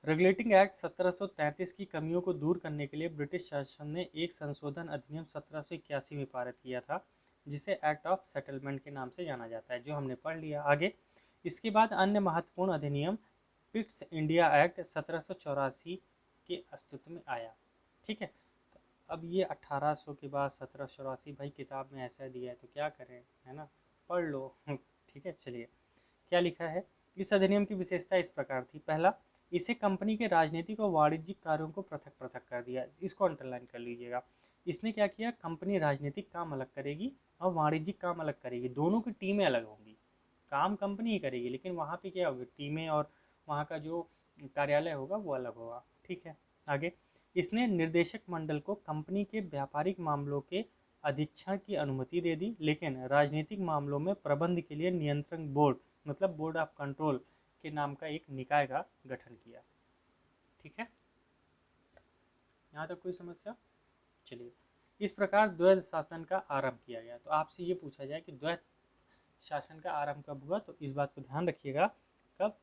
A: रेगुलेटिंग एक्ट 1733 की कमियों को दूर करने के लिए ब्रिटिश शासन ने एक संशोधन अधिनियम 1781 में पारित किया था, जिसे एक्ट ऑफ सेटलमेंट के नाम से जाना जाता है, जो हमने पढ़ लिया। आगे इसके बाद अन्य महत्वपूर्ण अधिनियम पिट्स इंडिया एक्ट 1784 के अस्तित्व में आया। ठीक है, तो अब ये 1800 के बाद 1784, भाई किताब में ऐसा दिया है तो क्या करें, है ना, पढ़ लो। ठीक है, चलिए क्या लिखा है, इस अधिनियम की विशेषता इस प्रकार थी। पहला, इसे कंपनी के राजनीतिक और वाणिज्यिक कार्यों को पृथक पृथक कर दिया। इसको अंडरलाइन कर लीजिएगा। इसने क्या किया, कंपनी राजनीतिक काम अलग करेगी और वाणिज्यिक काम अलग करेगी, दोनों की टीमें अलग होंगी। काम कंपनी ही करेगी, लेकिन वहाँ पे क्या होगी, टीमें और वहाँ का जो कार्यालय होगा वो अलग होगा। ठीक है, आगे इसने निर्देशक मंडल को कंपनी के व्यापारिक मामलों के अधीक्षण की अनुमति दे दी, लेकिन राजनीतिक मामलों में प्रबंध के लिए नियंत्रण बोर्ड, मतलब बोर्ड ऑफ कंट्रोल के नाम का एक निकाय का गठन किया। ठीक है, यहाँ तक कोई समस्या। चलिए, इस प्रकार द्वैध शासन का आरंभ किया गया। तो आपसे ये पूछा जाए कि द्वैध शासन का आरंभ कब हुआ, तो इस बात को ध्यान रखिएगा, कब,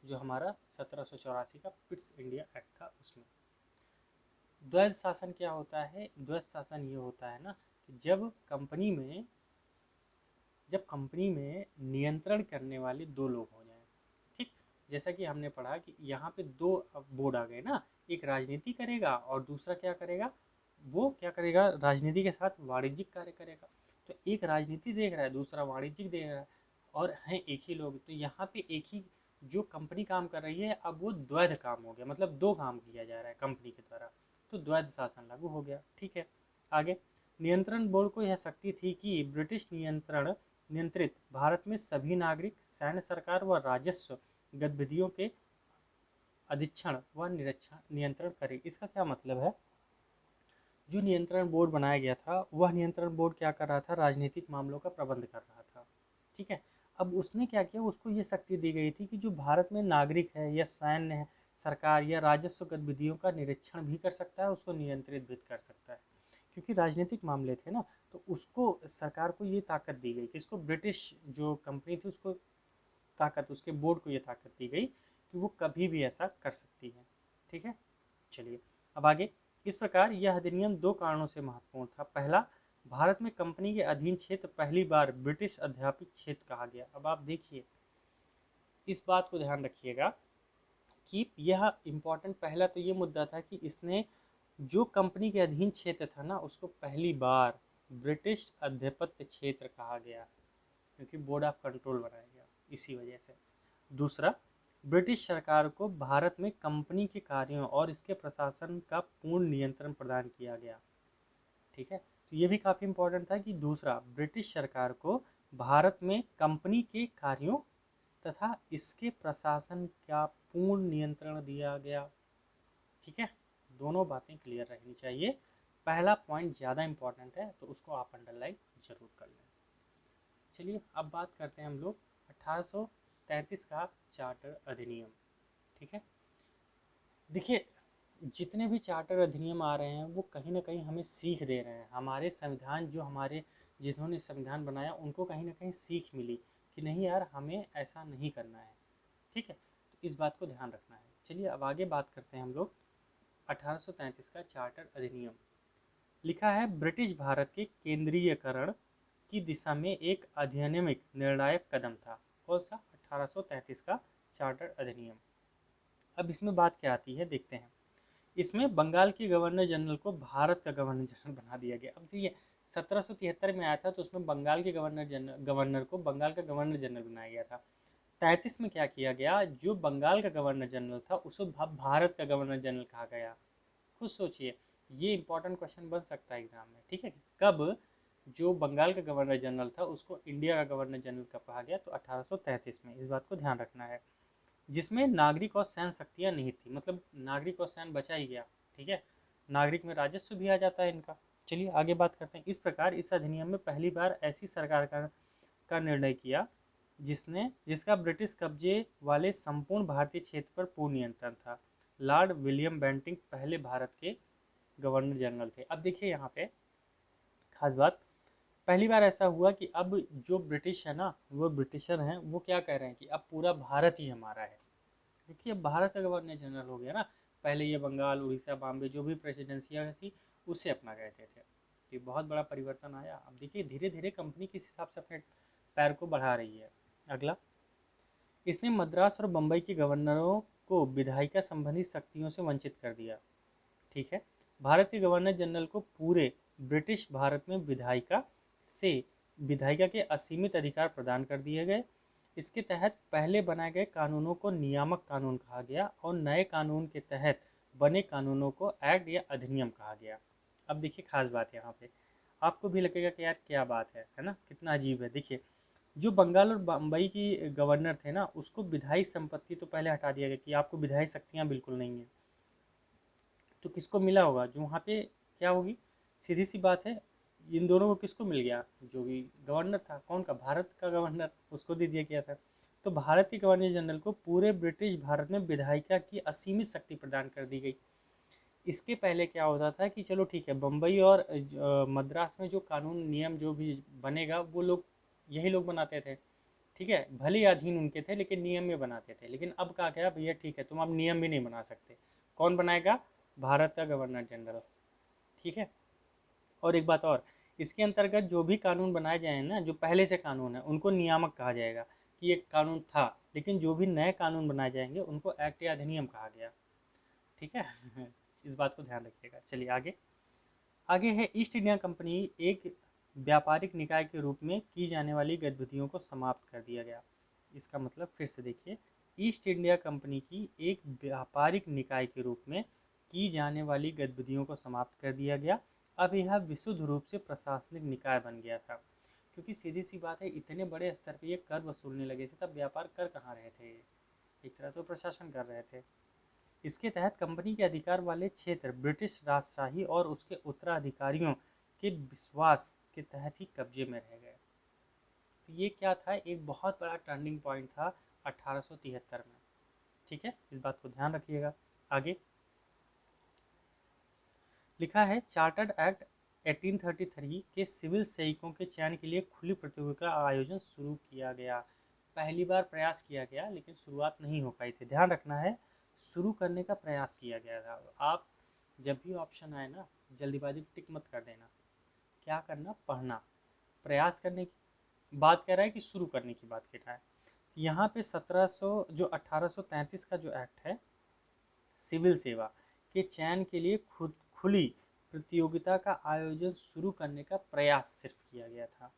A: जो हमारा 1784 का पिट्स इंडिया एक्ट था उसमें। द्वैध शासन क्या होता है, द्वैध शासन ये होता है ना कि जब कंपनी में नियंत्रण करने वाले दो लोग हो जाएं। ठीक, जैसा कि हमने पढ़ा कि यहाँ पे दो बोर्ड आ गए ना, एक राजनीति करेगा और दूसरा क्या करेगा, वो क्या करेगा, राजनीति के साथ वाणिज्यिक कार्य करेगा। तो एक राजनीति देख रहा है, दूसरा वाणिज्यिक देख रहा है, और हैं एक ही लोग। तो यहाँ पे एक ही जो कंपनी काम कर रही है, अब वो द्वैध काम हो गया, मतलब दो काम किया जा रहा है कंपनी के द्वारा, तो द्वैध शासन लागू हो गया। ठीक है, आगे नियंत्रण बोर्ड को यह शक्ति थी कि ब्रिटिश नियंत्रित भारत में सभी नागरिक, सैन्य सरकार व राजस्व गतिविधियों के अधीक्षण व नियंत्रण करे। इसका क्या मतलब है, जो नियंत्रण बोर्ड बनाया गया था, वह नियंत्रण बोर्ड क्या कर रहा था, राजनीतिक मामलों का प्रबंध कर रहा था। ठीक है, अब उसने क्या किया, उसको ये शक्ति दी गई थी कि जो भारत में नागरिक है या सैन्य है, सरकार या राजस्व गतिविधियों का निरीक्षण भी कर सकता है, उसको नियंत्रित भी कर सकता है। क्योंकि राजनीतिक मामले थे ना, तो उसको सरकार को ये ताकत दी गई कि इसको ब्रिटिश जो कंपनी थी उसको ताकत, उसके बोर्ड को ये ताकत दी गई कि वो कभी भी ऐसा कर सकती है। ठीक है, चलिए अब आगे। इस प्रकार यह अधिनियम दो कारणों से महत्वपूर्ण था। पहला, भारत में कंपनी के अधीन क्षेत्र पहली बार ब्रिटिश अध्यापित क्षेत्र कहा गया। अब आप देखिए, इस बात को ध्यान रखिएगा कि यह इम्पोर्टेंट, पहला तो ये मुद्दा था कि इसने जो कंपनी के अधीन क्षेत्र था ना, उसको पहली बार ब्रिटिश आधिपत्य क्षेत्र कहा गया, क्योंकि बोर्ड ऑफ कंट्रोल बनाया गया इसी वजह से। दूसरा, ब्रिटिश सरकार को भारत में कंपनी के कार्यों और इसके प्रशासन का पूर्ण नियंत्रण प्रदान किया गया। ठीक है, तो ये भी काफ़ी इंपॉर्टेंट था कि दूसरा, ब्रिटिश सरकार को भारत में कंपनी के कार्यों तथा इसके प्रशासन का पूर्ण नियंत्रण दिया गया। ठीक है, दोनों बातें क्लियर रहनी चाहिए। पहला पॉइंट ज़्यादा इंपॉर्टेंट है, तो उसको आप अंडरलाइन जरूर कर लें। चलिए अब बात करते हैं हम लोग 1833 का चार्टर अधिनियम। ठीक है, देखिए जितने भी चार्टर अधिनियम आ रहे हैं वो कहीं ना कहीं हमें सीख दे रहे हैं। हमारे संविधान, जो हमारे जिन्होंने संविधान बनाया, उनको कहीं ना कहीं सीख मिली कि नहीं यार, हमें ऐसा नहीं करना है। ठीक है, तो इस बात को ध्यान रखना है। चलिए अब आगे बात करते हैं हम लोग 1833 का चार्टर अधिनियम। लिखा है, ब्रिटिश भारत के केंद्रीयकरण की दिशा में एक अधिनियमिक निर्णायक कदम था। कौन सा? 1833 का चार्टर अधिनियम। अब इसमें बात क्या आती है, देखते हैं। इसमें बंगाल की गवर्नर जनरल को भारत का गवर्नर जनरल बना दिया गया। अब ये 1773 में आया था, तो उसमें बंगाल के गवर्नर को बंगाल का गवर्नर जनरल बनाया गया था। 33 में क्या किया गया, जो बंगाल का गवर्नर जनरल था उसको भारत का गवर्नर जनरल कहा गया। खुद सोचिए, ये इंपॉर्टेंट क्वेश्चन बन सकता है एग्जाम में। ठीक है, कब जो बंगाल का गवर्नर जनरल था उसको इंडिया का गवर्नर जनरल कब कहा गया, तो 1833 में। इस बात को ध्यान रखना है। जिसमें नागरिक और सैन्य शक्तियाँ नहीं थी, मतलब नागरिक और सैन्य बचा ही गया। ठीक है, नागरिक में राजस्व भी आ जाता है इनका। चलिए आगे बात करते हैं। इस प्रकार इस अधिनियम में पहली बार ऐसी सरकार का निर्णय किया जिसका ब्रिटिश कब्जे वाले संपूर्ण भारतीय क्षेत्र पर पूर्ण नियंत्रण था। लॉर्ड विलियम बेंटिंक पहले भारत के गवर्नर जनरल थे। अब देखिए यहाँ पे खास बात, पहली बार ऐसा हुआ कि अब जो ब्रिटिश है ना, वो ब्रिटिशर हैं, वो क्या कह रहे हैं कि अब पूरा भारत ही हमारा है, क्योंकि अब भारत का गवर्नर जनरल हो गया ना। पहले ये बंगाल, उड़ीसा, बॉम्बे जो भी प्रेसिडेंसियाँ थी उससे अपना कहते थे। तो ये बहुत बड़ा परिवर्तन आया। अब देखिए धीरे धीरे कंपनी किस हिसाब से अपने पैर को बढ़ा रही है। अगला, इसने मद्रास और बम्बई के गवर्नरों को विधायिका संबंधी शक्तियों से वंचित कर दिया। ठीक है, भारत के गवर्नर जनरल को पूरे ब्रिटिश भारत में विधायिका के असीमित अधिकार प्रदान कर दिए गए। इसके तहत पहले बनाए गए कानूनों को नियामक कानून कहा गया और नए कानून के तहत बने कानूनों को एक्ट या अधिनियम कहा गया। अब देखिए खास बात यहाँ पे, आपको भी लगेगा कि यार क्या बात है ना, कितना अजीब है। देखिए, जो बंगाल और बम्बई की गवर्नर थे ना, उसको विधायी संपत्ति तो पहले हटा दिया गया कि आपको विधायी शक्तियाँ बिल्कुल नहीं है। तो किसको मिला होगा, जो वहाँ पे क्या होगी, सीधी सी बात है, इन दोनों को किसको मिल गया, जो भी गवर्नर था, कौन का, भारत का गवर्नर, उसको दे दिया गया था। तो भारत के गवर्नर जनरल को पूरे ब्रिटिश भारत में विधायिका की असीमित शक्ति प्रदान कर दी गई। इसके पहले क्या होता था कि चलो ठीक है, बम्बई और मद्रास में जो कानून नियम जो भी बनेगा वो लोग, यही लोग बनाते थे। ठीक है, भले ही अधीन उनके थे लेकिन नियम में बनाते थे। लेकिन अब कहा गया भैया ठीक है, तुम अब नियम भी नहीं बना सकते। कौन बनाएगा, भारत का गवर्नर जनरल। ठीक है, और एक बात और, इसके अंतर्गत जो भी कानून बनाए जाए ना, जो पहले से कानून है उनको नियामक कहा जाएगा कि ये कानून था। लेकिन जो भी नए कानून बनाए जाएंगे उनको एक्ट या अधिनियम कहा गया। ठीक है इस बात को ध्यान रखिएगा। चलिए आगे। आगे है, ईस्ट इंडिया कंपनी एक व्यापारिक निकाय के रूप में की जाने वाली गतिविधियों को समाप्त कर दिया गया। इसका मतलब फिर से देखिए, ईस्ट इंडिया कंपनी की एक व्यापारिक निकाय के रूप में की जाने वाली गतिविधियों को समाप्त कर दिया गया। अब यह विशुद्ध रूप से प्रशासनिक निकाय बन गया था, क्योंकि सीधी सी बात है, इतने बड़े स्तर पर ये कर वसूलने लगे थे, तब व्यापार कर कहाँ रहे थे, एक तरह तो प्रशासन कर रहे थे। इसके तहत कंपनी के अधिकार वाले क्षेत्र ब्रिटिश राजशाही और उसके उत्तराधिकारियों के विश्वास के तहत ही कब्जे में रह गए। तो ये क्या था, एक बहुत बड़ा टर्निंग पॉइंट था 1873 में। ठीक है, इस बात को ध्यान रखिएगा। आगे लिखा है, चार्टर्ड एक्ट 1833 के सिविल सेवकों के चयन के लिए खुली प्रतियोगिता का आयोजन शुरू किया गया। पहली बार प्रयास किया गया लेकिन शुरुआत नहीं हो पाई थी। ध्यान रखना है, शुरू करने का प्रयास किया गया था। आप जब भी ऑप्शन आए ना, जल्दीबाजी में टिक मत कर देना। क्या करना, पढ़ना, प्रयास करने की बात कर रहा है कि शुरू करने की बात कर रहा है। यहाँ पे 1700 जो 1833 का जो एक्ट है सिविल सेवा के चयन के लिए खुद खुली प्रतियोगिता का आयोजन शुरू करने का प्रयास सिर्फ किया गया था।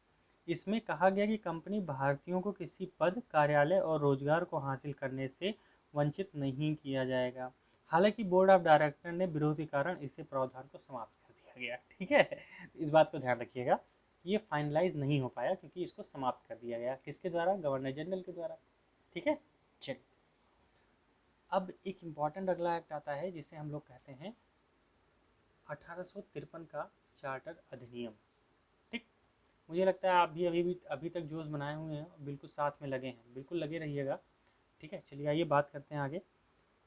A: इसमें कहा गया कि कंपनी भारतीयों को किसी पद, कार्यालय और रोजगार को हासिल करने से वंचित नहीं किया जाएगा। हालांकि बोर्ड ऑफ डायरेक्टर ने विरोध के कारण इसे प्रावधान को समाप्त कर दिया गया। ठीक है, इस बात को ध्यान रखिएगा, ये फाइनलाइज नहीं हो पाया क्योंकि इसको समाप्त कर दिया गया। किसके द्वारा, गवर्नर जनरल के द्वारा। ठीक है, चलिए अब एक इम्पॉर्टेंट अगला एक्ट आता है जिसे हम लोग कहते हैं 1853 का चार्टर अधिनियम। ठीक, मुझे लगता है आप भी अभी तक जोश बनाए हुए हैं, बिल्कुल साथ में लगे हैं, बिल्कुल लगे रहिएगा। ठीक है, चलिए आइए बात करते हैं आगे।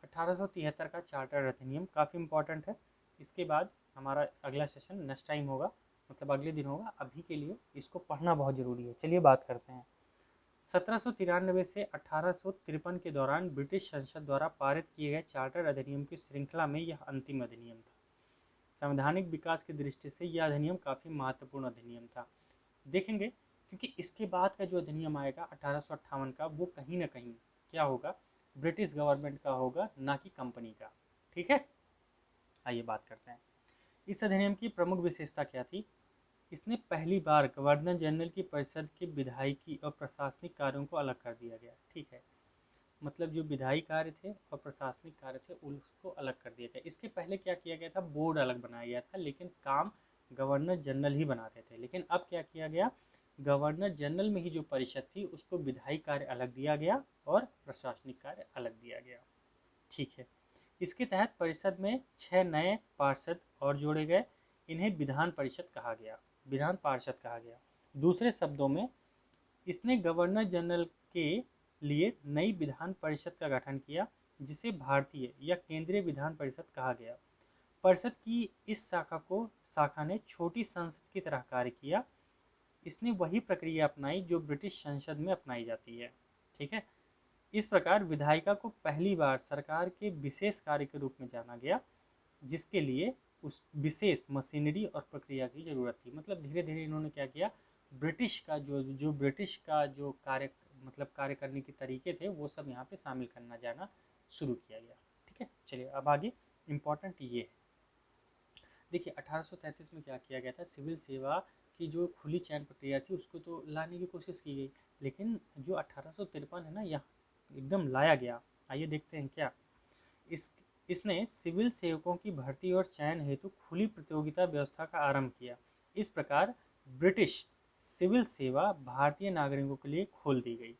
A: 1873 का चार्टर अधिनियम काफ़ी इम्पॉर्टेंट है। इसके बाद हमारा अगला सेशन नेक्स्ट टाइम होगा, मतलब अगले दिन होगा। अभी के लिए इसको पढ़ना बहुत ज़रूरी है। चलिए बात करते हैं। 1793 से 1853 के दौरान ब्रिटिश संसद द्वारा पारित किए गए चार्टर अधिनियम की श्रृंखला में यह अंतिम अधिनियम था। संवैधानिक विकास की दृष्टि से यह अधिनियम काफ़ी महत्वपूर्ण अधिनियम था। देखेंगे क्योंकि इसके बाद का जो अधिनियम आएगा 1858 का, वो कहीं ना कहीं क्या होगा, ब्रिटिश गवर्नमेंट का होगा, ना कि कंपनी का। ठीक है, आइए बात करते हैं। इस अधिनियम की प्रमुख विशेषता क्या थी। इसने पहली बार गवर्नर जनरल की परिषद के विधायिकी और प्रशासनिक कार्यों को अलग कर दिया गया। ठीक है, मतलब जो विधायी कार्य थे और प्रशासनिक कार्य थे उसको अलग कर दिया गया। इसके पहले क्या किया गया था, बोर्ड अलग बनाया गया था लेकिन काम गवर्नर जनरल ही बनाते थे। लेकिन अब क्या किया गया, गवर्नर जनरल में ही जो परिषद थी उसको विधायी कार्य अलग दिया गया और प्रशासनिक कार्य अलग दिया गया। ठीक है, इसके तहत परिषद में 6 नए पार्षद और जोड़े गए। इन्हें विधान परिषद कहा गया, विधान पार्षद कहा गया। दूसरे शब्दों में इसने गवर्नर जनरल के लिए नई विधान परिषद का गठन किया जिसे भारतीय या केंद्रीय विधान परिषद कहा गया। परिषद की इस शाखा ने छोटी संसद की तरह कार्य किया। इसने वही प्रक्रिया अपनाई जो ब्रिटिश संसद में अपनाई जाती है। ठीक है, इस प्रकार विधायिका को पहली बार सरकार के विशेष कार्य के रूप में जाना गया, जिसके लिए उस विशेष मशीनरी और प्रक्रिया की जरूरत थी। मतलब धीरे धीरे इन्होंने क्या किया, ब्रिटिश का जो कार्य, मतलब कार्य करने के तरीके थे वो सब यहाँ पे शामिल करना जाना शुरू किया गया। ठीक है, चलिए अब आगे इम्पोर्टेंट ये है। देखिए 1833 में क्या किया गया था, सिविल सेवा की जो खुली चयन प्रक्रिया थी उसको तो लाने की कोशिश की गई, लेकिन जो 1853 है ना, यहाँ एकदम लाया गया। आइए देखते हैं क्या। इसने सिविल सेवकों की भर्ती और चयन हेतु खुली प्रतियोगिता व्यवस्था का आरंभ किया। इस प्रकार ब्रिटिश सिविल सेवा भारतीय नागरिकों के लिए खोल दी गई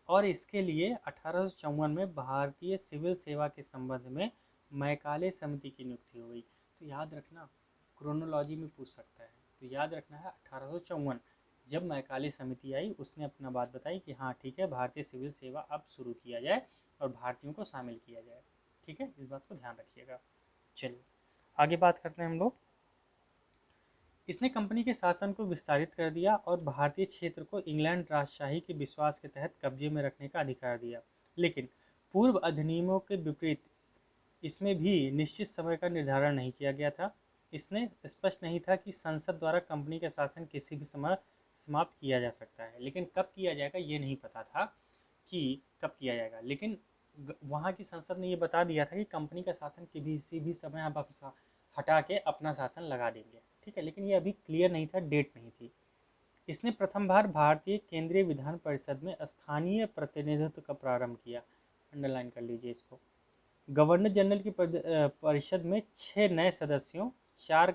A: और इसके लिए 1854 में भारतीय सिविल सेवा के संबंध में मैकाले समिति की नियुक्ति हो गई। तो याद रखना, क्रोनोलॉजी में पूछ सकता है, तो याद रखना है 1854 जब मैकाले समिति आई उसने अपना बात बताई कि हाँ ठीक है, भारतीय सिविल सेवा अब शुरू किया जाए और भारतीयों को शामिल किया जाए। ठीक है, इस बात को ध्यान रखिएगा। चलिए आगे बात करते हैं हम लोग। इसने कंपनी के शासन को विस्तारित कर दिया और भारतीय क्षेत्र को इंग्लैंड राजशाही के विश्वास के तहत कब्जे में रखने का अधिकार दिया। लेकिन पूर्व अधिनियमों के विपरीत इसमें भी निश्चित समय का निर्धारण नहीं किया गया था। इसने स्पष्ट नहीं था कि संसद द्वारा कंपनी का शासन किसी भी समय समाप्त किया जा सकता है, लेकिन कब किया जाएगा ये नहीं पता था कि कब किया जाएगा। लेकिन वहाँ की संसद ने ये बता दिया था कि कंपनी का शासन किसी भी समय आप हटा के अपना शासन लगा देंगे। ठीक है, लेकिन ये अभी क्लियर नहीं था, डेट नहीं थी। इसने प्रथम बार भारतीय केंद्रीय विधान परिषद में स्थानीय प्रतिनिधित्व का प्रारंभ किया। अंडरलाइन कर लीजिए इसको। गवर्नर जनरल की परिषद में 6 नए सदस्यों, 4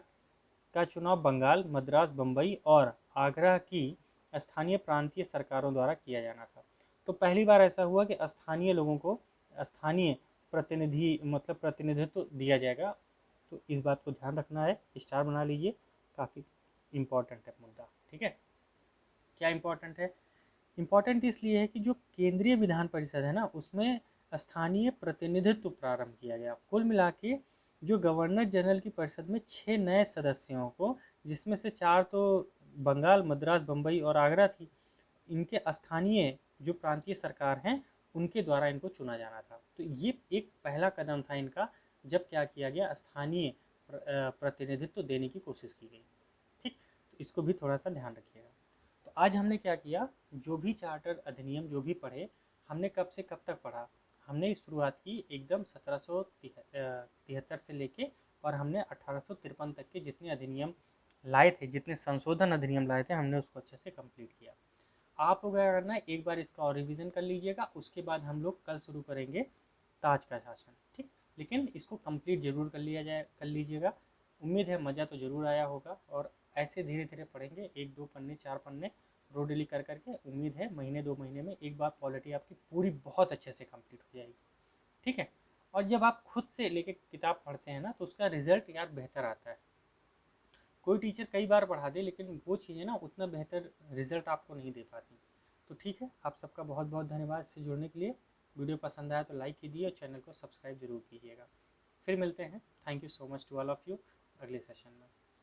A: का चुनाव बंगाल, मद्रास, बम्बई और आगरा की स्थानीय प्रांतीय सरकारों द्वारा किया जाना था। तो पहली बार ऐसा हुआ कि स्थानीय लोगों को स्थानीय प्रतिनिधित्व दिया जाएगा। तो इस बात को ध्यान रखना है, स्टार बना लीजिए, काफ़ी इम्पोर्टेंट है मुद्दा। ठीक है, क्या क्या इम्पोर्टेंट है? इम्पोर्टेंट इसलिए है कि जो केंद्रीय विधान परिषद है ना, उसमें स्थानीय प्रतिनिधित्व प्रारंभ किया गया। कुल मिला के जो गवर्नर जनरल की परिषद में 6 नए सदस्यों को, जिसमें से 4 तो बंगाल, मद्रास, बम्बई और आगरा थी, इनके स्थानीय जो प्रांतीय सरकार हैं उनके द्वारा इनको चुना जाना था। तो ये एक पहला कदम था इनका, जब क्या किया गया, स्थानीय प्रतिनिधित्व देने की कोशिश की गई। ठीक, तो इसको भी थोड़ा सा ध्यान रखिएगा। तो आज हमने क्या किया, जो भी चार्टर अधिनियम जो भी पढ़े, हमने कब से कब तक पढ़ा? हमने शुरुआत की एकदम 1773 से लेके, और हमने 1853 तक के जितने अधिनियम लाए थे, जितने संशोधन अधिनियम लाए थे, हमने उसको अच्छे से कंप्लीट किया। आप लोग क्या करना है, एक बार इसका और रिवीजन कर लीजिएगा, उसके बाद हम लोग कल शुरू करेंगे ताज का शासन। ठीक, लेकिन इसको कंप्लीट जरूर कर लीजिएगा। उम्मीद है मज़ा तो ज़रूर आया होगा, और ऐसे धीरे धीरे पढ़ेंगे, 1-2 पन्ने 4 पन्ने रो डेली कर करके। उम्मीद है महीने 2 महीने में एक बार पॉलिटी आपकी पूरी बहुत अच्छे से कंप्लीट हो जाएगी। ठीक है, और जब आप खुद से लेके किताब पढ़ते हैं ना, तो उसका रिजल्ट यार बेहतर आता है। कोई टीचर कई बार पढ़ा दे, लेकिन वो चीज़ें ना उतना बेहतर रिजल्ट आपको नहीं दे पाती। तो ठीक है, आप सबका बहुत बहुत धन्यवाद इससे जुड़ने के लिए। वीडियो पसंद आया तो लाइक कीजिए और चैनल को सब्सक्राइब जरूर कीजिएगा। फिर मिलते हैं। Thank you so much to all of you अगले सेशन में।